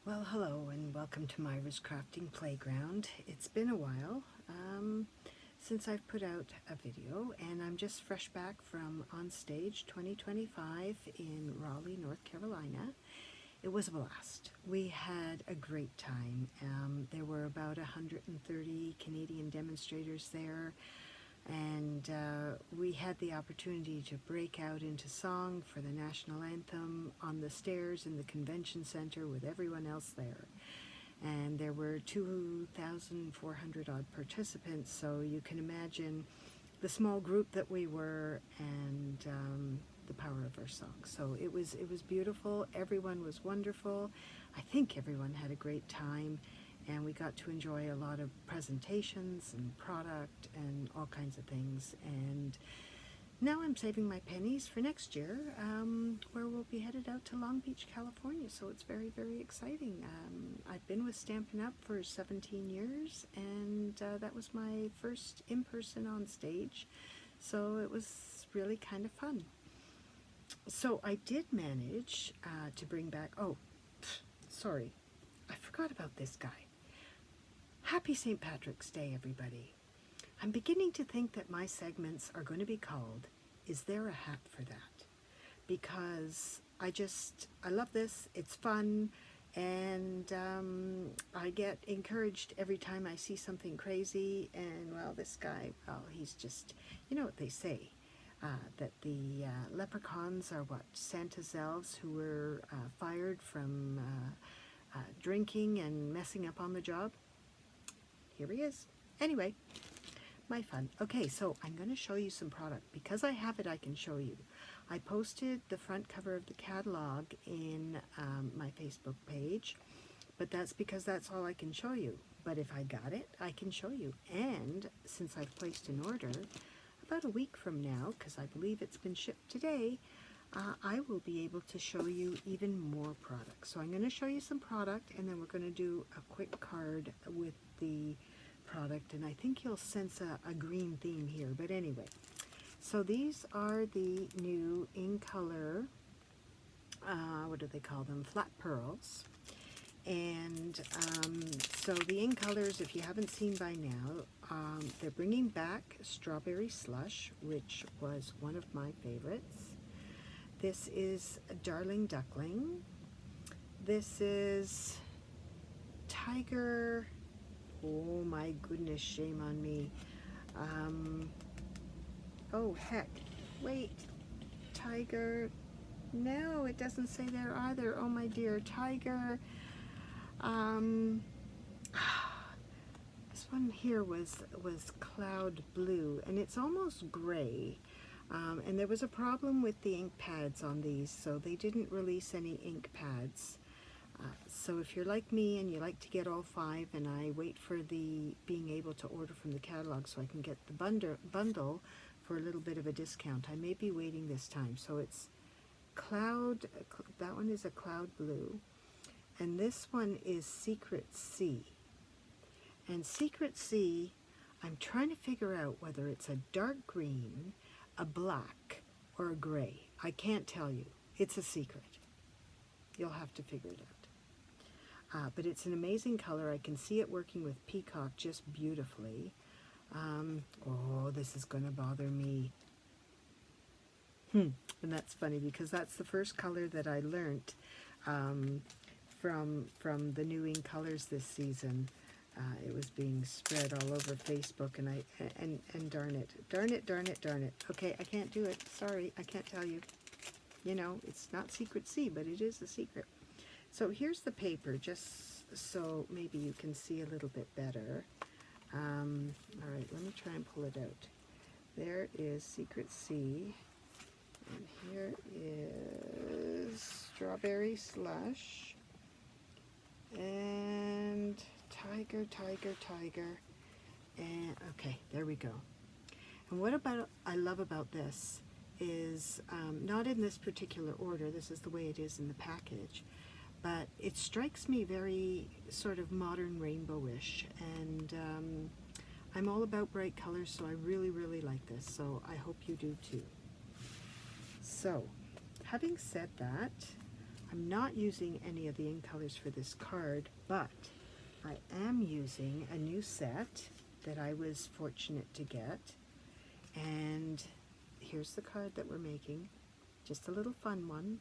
Well, hello and welcome to Myra's Crafting Playground. It's been a while since I've put out a video, and I'm just fresh back from On Stage 2025 in Raleigh, North Carolina. It was a blast. We had a great time. There were about 130 Canadian demonstrators there, and we had the opportunity to break out into song for the national anthem on the stairs in the convention center with everyone else there. And there were 2,400 odd participants, so you can imagine the small group that we were, and the power of our song. So it was beautiful. Everyone was wonderful. I think everyone had a great time, and we got to enjoy a lot of presentations and product and all kinds of things. And now I'm saving my pennies for next year, where we'll be headed out to Long Beach, California. So it's very, very exciting. I've been with Stampin' Up! For 17 years, and that was my first in-person on stage. So it was really kind of fun. So I did manage to bring back, sorry, I forgot about this guy. Happy St. Patrick's Day, everybody. I'm beginning to think that my segments are going to be called, Is There a Hat for That? Because I love this, it's fun, and I get encouraged every time I see something crazy. And well, this guy, well, he's just, you know what they say, that the leprechauns are what? Santa's elves who were fired from drinking and messing up on the job. Here he is. Anyway, my fun. Okay, so I'm going to show you some product. Because I have it, I can show you. I posted the front cover of the catalog in my Facebook page, but that's because that's all I can show you. But if I got it, I can show you. And since I've placed an order, about a week from now, because I believe it's been shipped today, I will be able to show you even more product. So I'm going to show you some product, and then we're going to do a quick card with the product, and I think you'll sense a green theme here. But anyway, so these are the new in color, what do they call them? Flat pearls. And so the in colors, if you haven't seen by now, they're bringing back Strawberry Slush, which was one of my favorites. This is Darling Duckling. This is Tiger. Oh my goodness, shame on me. Oh heck, wait, Tiger. No, it doesn't say there either. Oh my dear, Tiger. This one here was Cloud Blue, and it's almost gray. And there was a problem with the ink pads on these, so they didn't release any ink pads. So if you're like me and you like to get all 5, and I wait for the being able to order from the catalog so I can get the bundle for a little bit of a discount, I may be waiting this time. So it's Cloud, that one is a Cloud Blue, and this one is Secret Sea. And Secret Sea, I'm trying to figure out whether it's a dark green, a black, or a gray. I can't tell you. It's a secret. You'll have to figure it out. But it's an amazing color. I can see it working with Peacock just beautifully. Oh, this is going to bother me. And that's funny because that's the first color that I learned from the new in colors this season. It was being spread all over Facebook, and darn it. Okay, I can't do it. Sorry, I can't tell you. You know, it's not Secret Sea, but it is a secret. So here's the paper, just so maybe you can see a little bit better. All right, let me try and pull it out. There is Secret Sea, and here is Strawberry Slush, and Tiger, and okay, there we go. And what I love about this is, not in this particular order, this is the way it is in the package, but it strikes me very sort of modern rainbowish, and I'm all about bright colors, so I really, really like this, so I hope you do too. So, having said that, I'm not using any of the ink colors for this card, but I am using a new set that I was fortunate to get. And here's the card that we're making. Just a little fun one.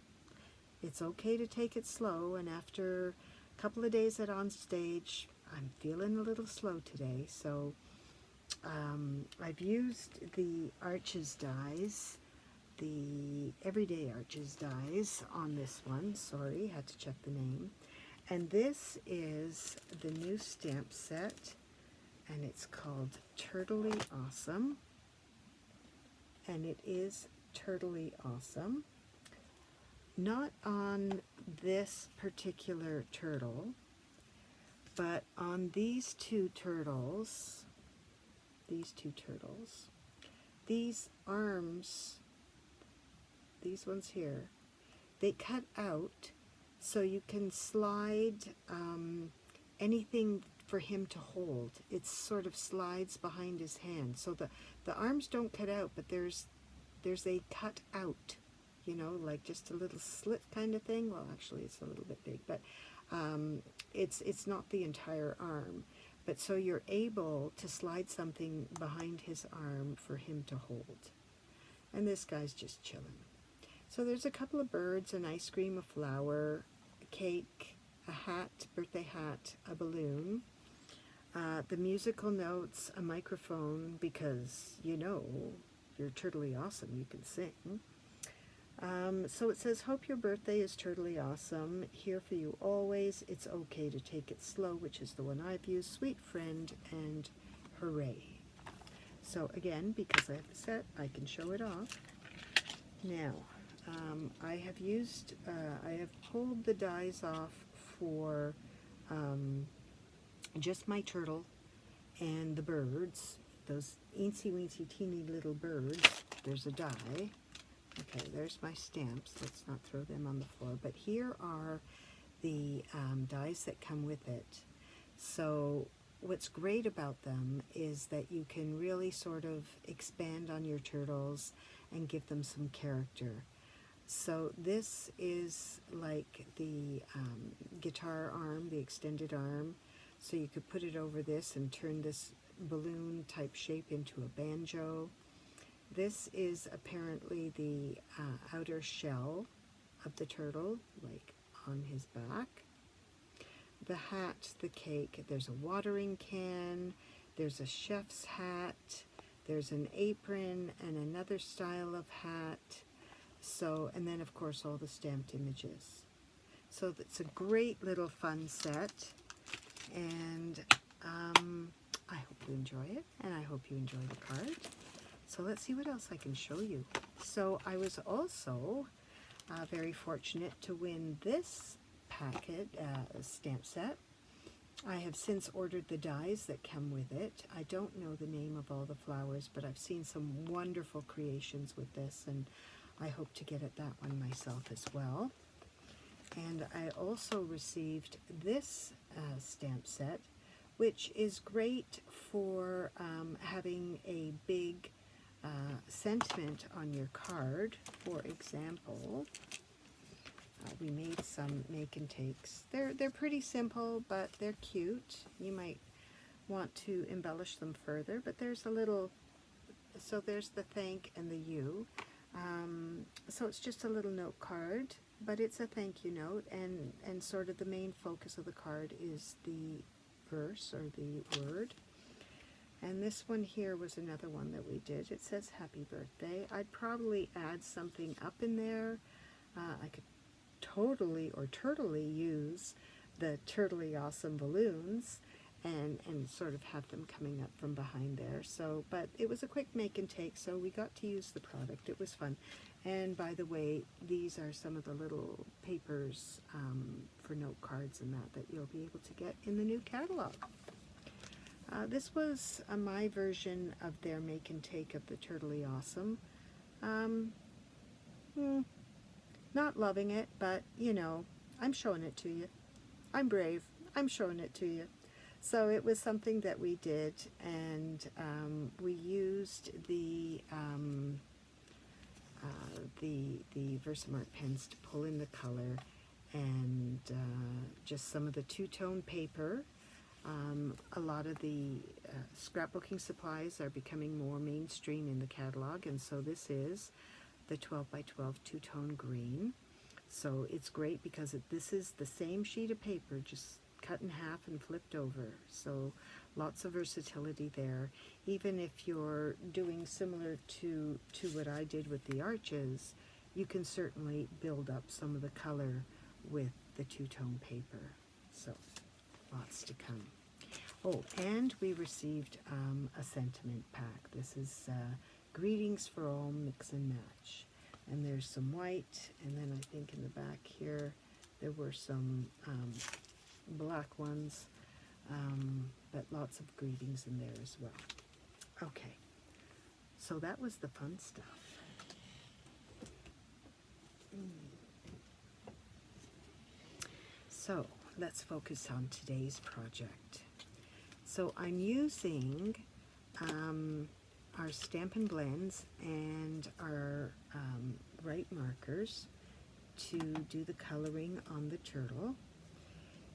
It's okay to take it slow, and after a couple of days at On Stage, I'm feeling a little slow today, so I've used the Arches dies, the Everyday Arches dies on this one. Sorry, had to check the name. And this is the new stamp set, and it's called Turtly Awesome. And it is Turtly Awesome. Not on this particular turtle, but on these two turtles, these arms, these ones here, they cut out so you can slide anything for him to hold. It sort of slides behind his hand. So the arms don't cut out, but there's a cut out, you know, like just a little slit kind of thing. Well, actually it's a little bit big, but it's not the entire arm. But so you're able to slide something behind his arm for him to hold. And this guy's just chilling. So there's a couple of birds, an ice cream, a flower, a cake, a hat, birthday hat, a balloon, the musical notes, a microphone, because, you know, you're Turtly Awesome, you can sing. So it says, hope your birthday is turtly awesome. Here for you always. It's okay to take it slow, which is the one I've used. Sweet friend and hooray. So again, because I have the set, I can show it off. Now, I have pulled the dies off for just my turtle and the birds. Those eensy weensy teeny little birds. There's a die. Okay, there's my stamps. Let's not throw them on the floor. But here are the dies that come with it. So what's great about them is that you can really sort of expand on your turtles and give them some character. So this is like the guitar arm, the extended arm. So you could put it over this and turn this balloon type shape into a banjo. This is apparently the outer shell of the turtle, like on his back. The hat, the cake, there's a watering can, there's a chef's hat, there's an apron and another style of hat. So, and then of course all the stamped images. So it's a great little fun set, and I hope you enjoy it, and I hope you enjoy the card. So let's see what else I can show you. So I was also very fortunate to win this packet stamp set. I have since ordered the dies that come with it. I don't know the name of all the flowers, but I've seen some wonderful creations with this, and I hope to get at that one myself as well. And I also received this stamp set, which is great for having a big sentiment on your card. For example, we made some make and takes. They're pretty simple, but they're cute. You might want to embellish them further, but there's a little, so there's the thank and the you. So it's just a little note card, but it's a thank you note, and sort of the main focus of the card is the verse or the word. And this one here was another one that we did. It says happy birthday. I'd probably add something up in there. I could totally or turtly use the Turtly Awesome balloons and sort of have them coming up from behind there. So, but it was a quick make and take, so we got to use the product. It was fun. And by the way, these are some of the little papers for note cards and that you'll be able to get in the new catalog. This was my version of their make and take of the Turtly Awesome. Not loving it, but you know, I'm showing it to you. I'm brave. I'm showing it to you. So it was something that we did, and we used the Versamark pens to pull in the color, and just some of the two-tone paper. A lot of the scrapbooking supplies are becoming more mainstream in the catalog, and so this is the 12 by 12 two-tone green. So it's great because this is the same sheet of paper, just cut in half and flipped over. So lots of versatility there. Even if you're doing similar to what I did with the arches, you can certainly build up some of the color with the two-tone paper. So lots to come. Oh, and we received a sentiment pack. This is Greetings for All Mix and Match. And there's some white, and then I think in the back here there were some black ones, but lots of greetings in there as well. Okay, so that was the fun stuff. So let's focus on today's project. So I'm using our Stampin' Blends and our Write markers to do the coloring on the turtle.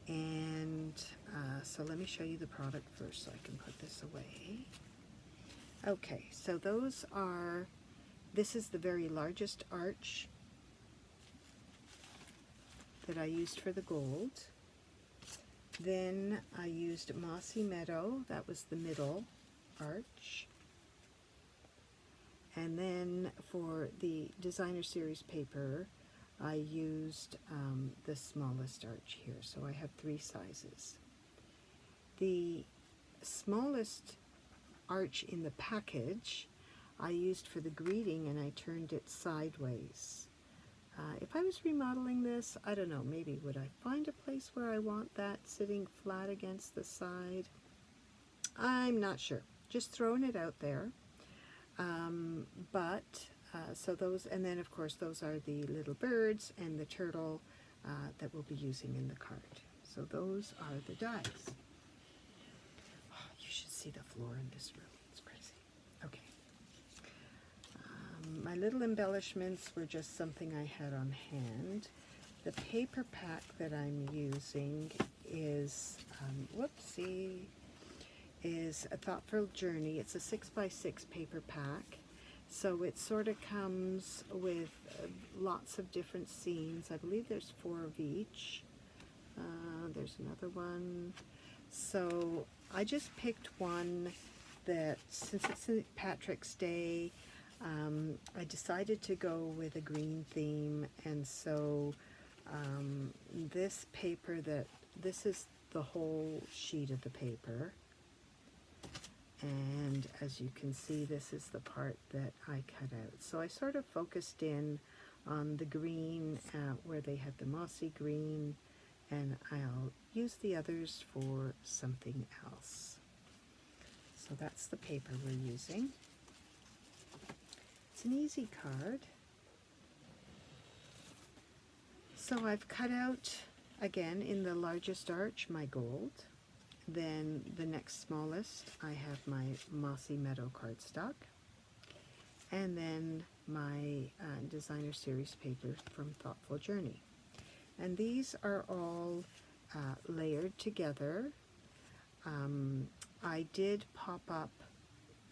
And so let me show you the product first so I can put this away. Okay, so this is the very largest arch that I used for the gold. Then I used Mossy Meadow, that was the middle arch. And then for the Designer Series paper, I used the smallest arch here, so I have 3 sizes. The smallest arch in the package I used for the greeting, and I turned it sideways. If I was remodeling this, I don't know, maybe would I find a place where I want that sitting flat against the side? I'm not sure. Just throwing it out there. So those, and then of course those are the little birds and the turtle that we'll be using in the card. So those are the dies. Oh, you should see the floor in this room. It's crazy. Okay. My little embellishments were just something I had on hand. The paper pack that I'm using is, is A Thoughtful Journey. It's a 6x6 paper pack. So it sort of comes with lots of different scenes. I believe there's 4 of each. There's another one. So I just picked one that, since it's St. Patrick's Day, I decided to go with a green theme, and so this paper, this is the whole sheet of the paper, and as you can see, this is the part that I cut out. So I sort of focused in on the green where they had the mossy green, and I'll use the others for something else. So that's the paper we're using. It's an easy card. So I've cut out, again, in the largest arch, my gold. Then the next smallest, I have my Mossy Meadow cardstock. And then my Designer Series paper from Thoughtful Journey. And these are all layered together. I did pop up,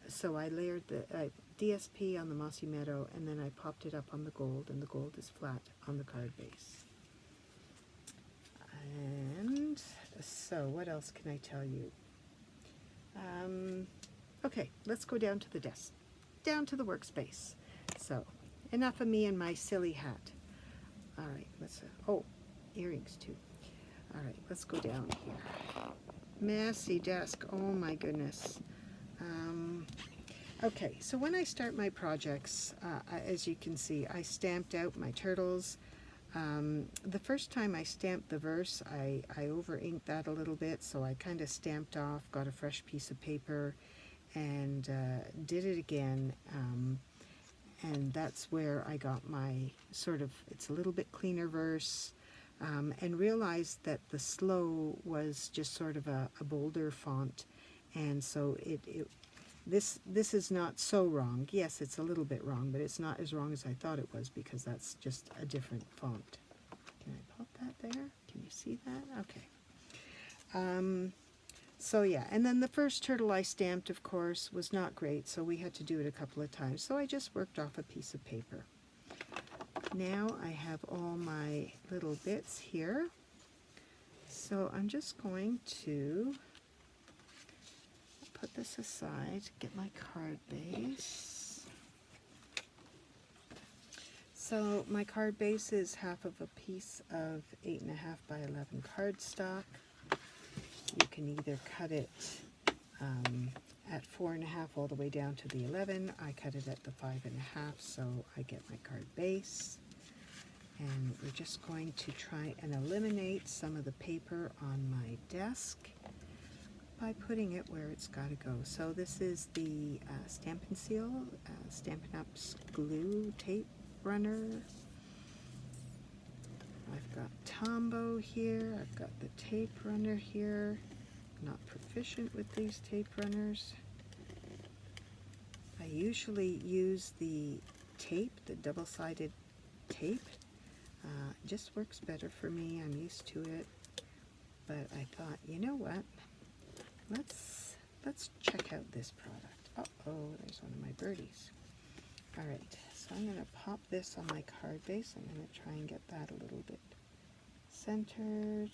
so I layered the DSP on the Mossy Meadow, and then I popped it up on the gold, and the gold is flat on the card base. And so what else can I tell you? Okay, let's go down to the desk, down to the workspace. So enough of me and my silly hat. All right, let's, oh, earrings too. All right, let's go down here. Messy desk, oh my goodness. Okay, so when I start my projects, as you can see, I stamped out my turtles. The first time I stamped the verse, I over-inked that a little bit, so I kind of stamped off, got a fresh piece of paper, and did it again. And that's where I got my sort of, it's a little bit cleaner verse, and realized that the slow was just sort of a bolder font, and so this is not so wrong. Yes, it's a little bit wrong, but it's not as wrong as I thought it was, because that's just a different font. Can I pop that there? Can you see that? Okay. So yeah, and then the first turtle I stamped, of course, was not great, so we had to do it a couple of times. So I just worked off a piece of paper. Now I have all my little bits here. So I'm just going to put this aside, get my card base. So my card base is half of a piece of 8.5 by 11 cardstock. You can either cut it at 4.5 all the way down to the 11. I cut it at the 5.5, so I get my card base. And we're just going to try and eliminate some of the paper on my desk by putting it where it's got to go. So this is the Stampin' Seal, Stampin' Up! Glue tape runner. I've got Tombow here, I've got the tape runner here. I'm not proficient with these tape runners. I usually use the tape, the double-sided tape. Just works better for me, I'm used to it. But I thought, you know what, let's check out this product. Uh-oh, there's one of my birdies. All right, so I'm going to pop this on my card base. I'm going to try and get that a little bit centered.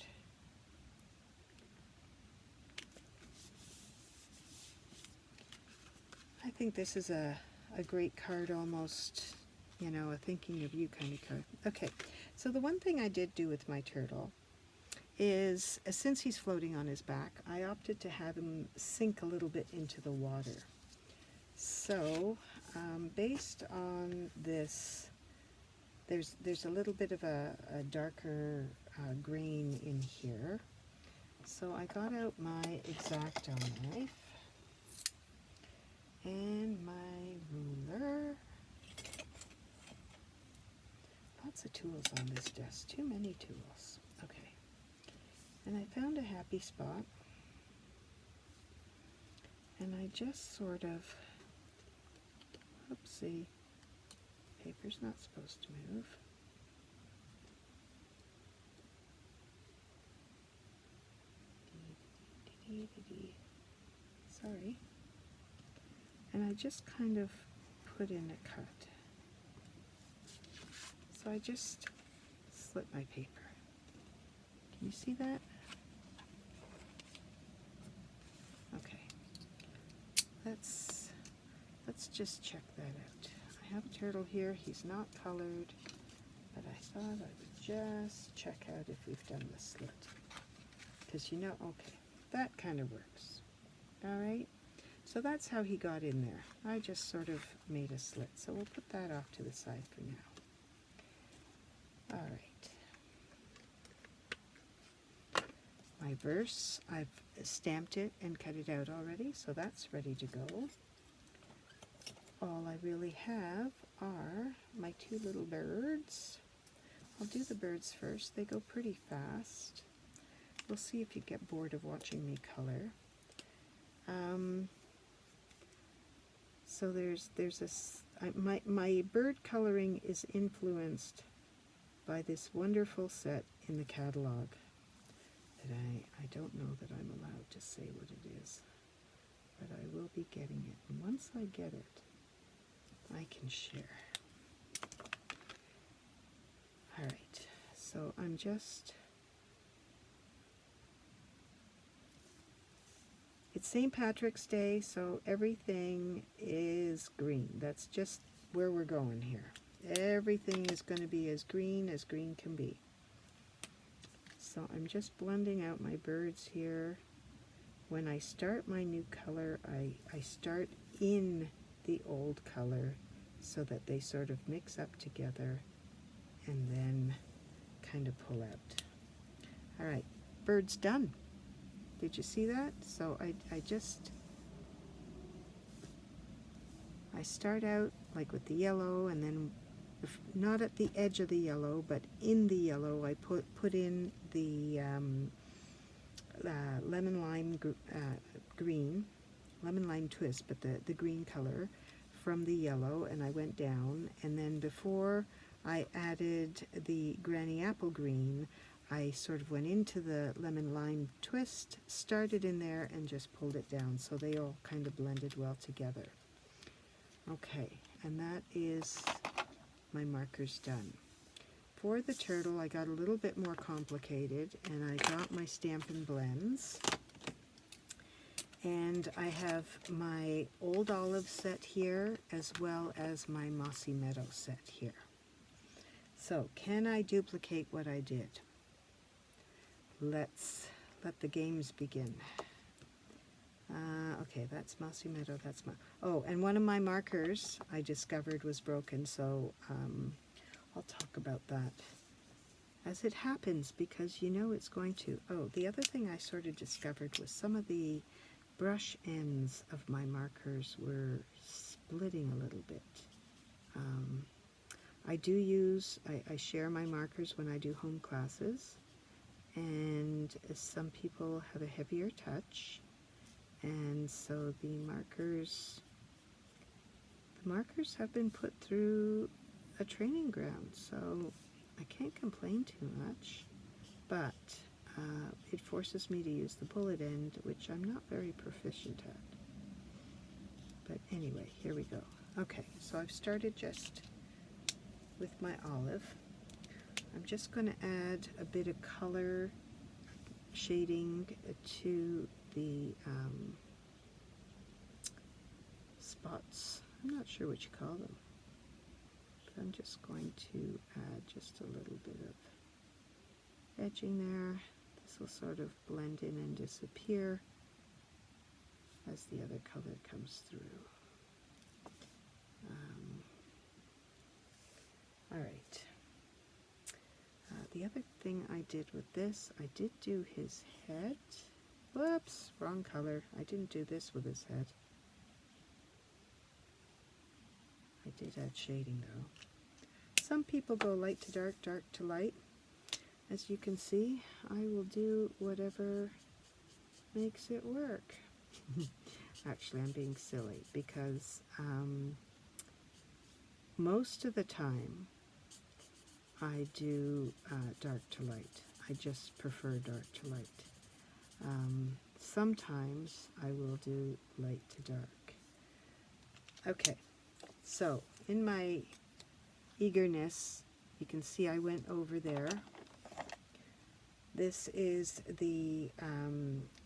I think this is a great card, almost, you know, a thinking of you kind of card. Okay, so the one thing I did do with my turtle is, since he's floating on his back, I opted to have him sink a little bit into the water. So, based on this, there's a little bit of a darker grain in here. So I got out my X-Acto knife and my ruler. Lots of tools on this desk, too many tools. Okay, and I found a happy spot, and I just sort of, oopsie, paper's not supposed to move. Sorry. And I just kind of put in a cut. So I just slit my paper. Can you see that? Okay. Let's just check that out. I have a turtle here. He's not colored, but I thought I would just check out if we've done the slit. Because, you know, okay, that kind of works. All right. So that's how he got in there. I just sort of made a slit. So we'll put that off to the side for now. All right. My verse, I've stamped it and cut it out already, so that's ready to go. All I really have are my two little birds. I'll do the birds first. They go pretty fast. We'll see if you get bored of watching me color. So my bird coloring is influenced by this wonderful set in the catalog that I don't know that I'm allowed to say what it is, but I will be getting it. And once I get it, I can share. All right, so I'm just, it's St. Patrick's Day, so everything is green. That's just where we're going here. Everything is going to be as green can be. So I'm just blending out my birds here. When I start my new color, I start in the old color so that they sort of mix up together and then kind of pull out. All right, bird's done. Did you see that? So I start out like with the yellow, and then not at the edge of the yellow, but in the yellow I put in the lemon lime green, lemon lime twist, but the green color from the yellow, and I went down, and then before I added the granny apple green, I sort of went into the lemon lime twist, started in there, and just pulled it down, so they all kind of blended well together. Okay, and that is my markers done. For the turtle, I got a little bit more complicated, and I got my Stampin' Blends. And I have my Old Olive set here, as well as my Mossy Meadow set here. So, can I duplicate what I did? Let's let the games begin. Okay, that's Mossy Meadow, that's my... Oh, and one of my markers I discovered was broken, so I'll talk about that as it happens, because you know it's going to. Oh, the other thing I sort of discovered was some of the brush ends of my markers were splitting a little bit. I do use, I share my markers when I do home classes, and some people have a heavier touch, and so the markers have been put through a training ground, so I can't complain too much, but it forces me to use the bullet end, which I'm not very proficient at. But anyway, here we go. Okay, so I've started just with my olive. I'm just going to add a bit of color shading to the spots. I'm not sure what you call them, but I'm just going to add just a little bit of edging there. This will sort of blend in and disappear as the other color comes through. All right. The other thing I did with this, I did do his head. Whoops, wrong color. I didn't do this with his head. I did add shading though. Some people go light to dark, dark to light. As you can see, I will do whatever makes it work. Actually, I'm being silly because most of the time I do dark to light. I just prefer dark to light. Sometimes I will do light to dark. Okay, so in my eagerness, you can see I went over there. This is the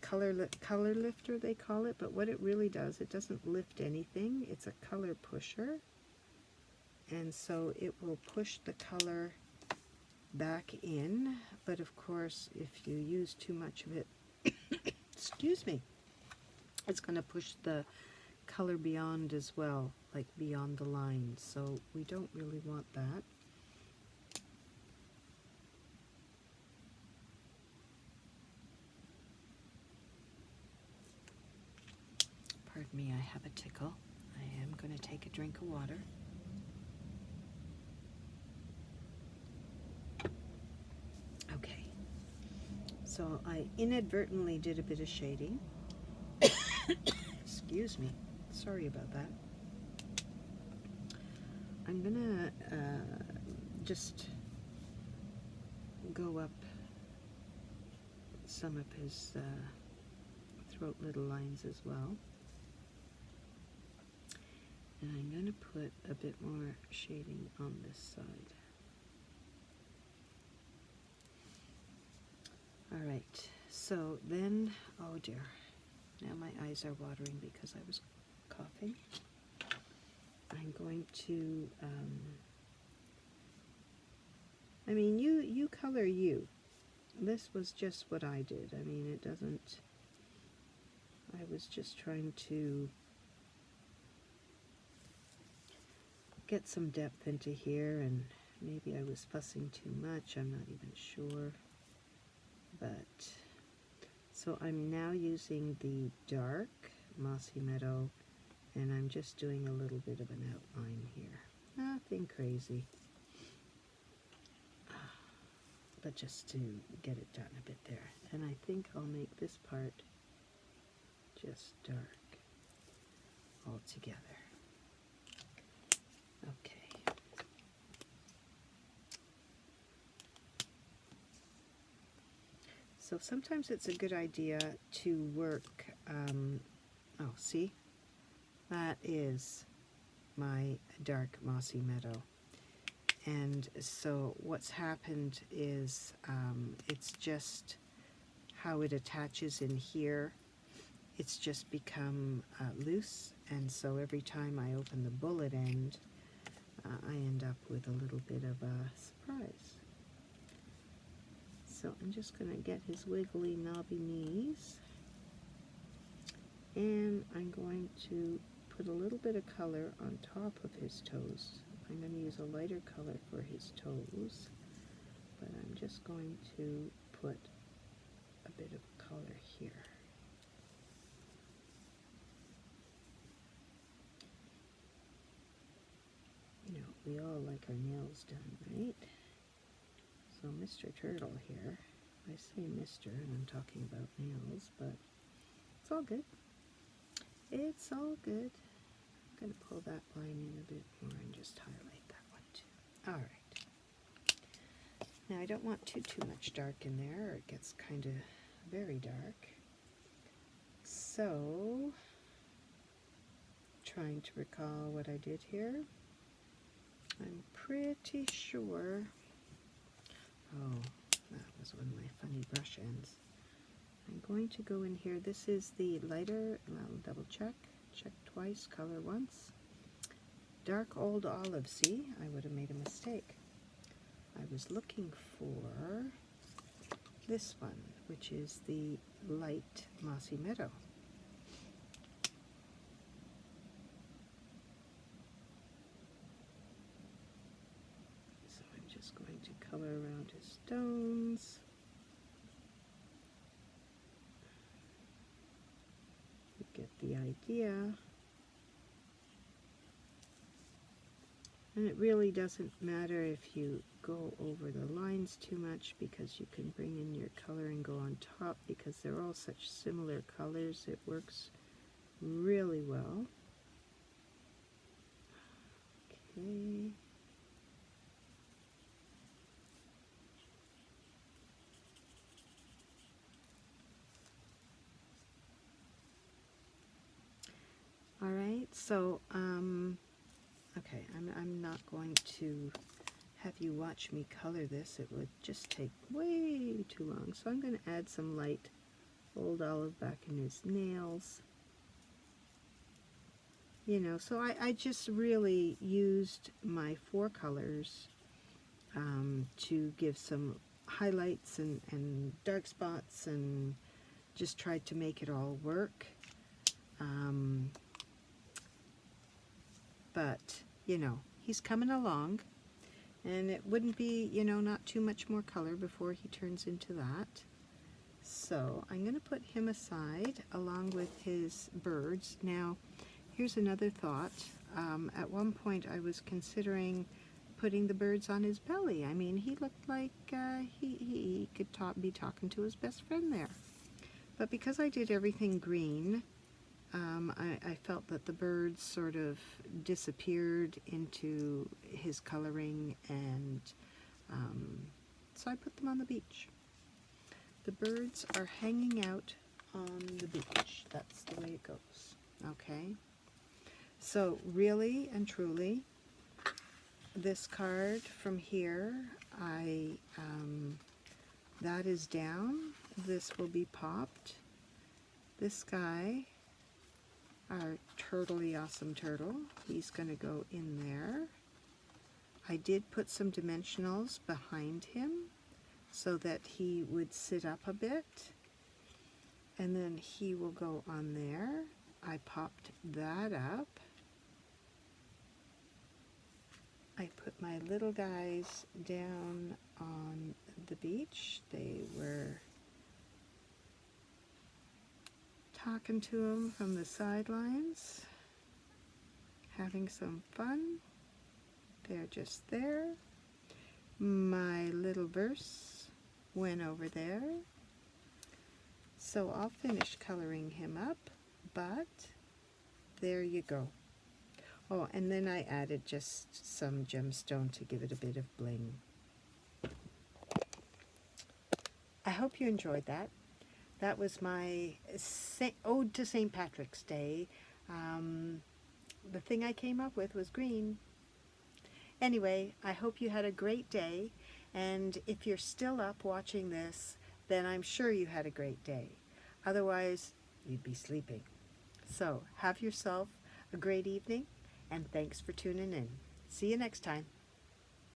color lifter, they call it, but what it really does, it doesn't lift anything. It's a color pusher, and so it will push the color back in, but of course if you use too much of it, excuse me, it's going to push the color beyond as well, like beyond the line, so we don't really want that. Pardon me, I have a tickle. I am going to take a drink of water. Okay, so I inadvertently did a bit of shading. Excuse me, sorry about that. I'm gonna just go up some of his throat little lines as well. And I'm going to put a bit more shading on this side. Alright, so then, oh dear, now my eyes are watering because I was coughing. I'm going to, I mean, you color you. This was just what I did. I mean, it doesn't, I was just trying to get some depth into here, and maybe I was fussing too much, I'm not even sure. But, so I'm now using the dark Mossy Meadow, and I'm just doing a little bit of an outline here. Nothing crazy, but just to get it done a bit there. And I think I'll make this part just dark altogether. Okay. So sometimes it's a good idea to work, oh, see, that is my dark mossy meadow. And so what's happened is it's just how it attaches in here. It's just become loose, and so every time I open the bullet end, I end up with a little bit of a surprise. So I'm just going to get his wiggly knobby knees, and I'm going to put a little bit of color on top of his toes. I'm going to use a lighter color for his toes, but I'm just going to put a bit of color here. You know, we all like our nails done, right? So Mr. Turtle here, I say Mr. and I'm talking about nails, but it's all good. It's all good. I'm going to pull that line in a bit more and just highlight that one too. All right. Now I don't want too much dark in there, or it gets kind of very dark. So, trying to recall what I did here. I'm pretty sure, oh, that was one of my funny brush ends. I'm going to go in here. This is the lighter, I'll double check twice, color once. Dark Old Olive. See, I would have made a mistake. I was looking for this one, which is the light Mossy Meadow. So I'm just going to color around his stones. You get the idea. And it really doesn't matter if you go over the lines too much, because you can bring in your color and go on top, because they're all such similar colors. It works really well. Okay. All right, so okay, I'm not going to have you watch me color this. It would just take way too long. So I'm going to add some light Old Olive back in his nails. You know, so I just really used my 4 colors to give some highlights and dark spots, and just tried to make it all work. But, you know, he's coming along, and it wouldn't be, you know, not too much more color before he turns into that. So I'm going to put him aside along with his birds. Now, here's another thought. At one point I was considering putting the birds on his belly. I mean, he looked like he could be talking to his best friend there. But because I did everything green, I felt that the birds sort of disappeared into his coloring, and so I put them on the beach. The birds are hanging out on the beach. That's the way it goes. Okay? So really and truly, this card from here, that is down. This will be popped. This guy, our turtley awesome turtle, he's going to go in there. I did put some dimensionals behind him so that he would sit up a bit, and then he will go on there. I popped that up. I put my little guys down on the beach. They were talking to him from the sidelines, having some fun. They're just there. My little verse went over there. So I'll finish coloring him up, but there you go. Oh, and then I added just some gemstone to give it a bit of bling. hope you enjoyed that. That was my ode to St. Patrick's Day. The thing I came up with was green. Anyway, I hope you had a great day, and if you're still up watching this, then I'm sure you had a great day. Otherwise, you'd be sleeping. So, have yourself a great evening, and thanks for tuning in. See you next time.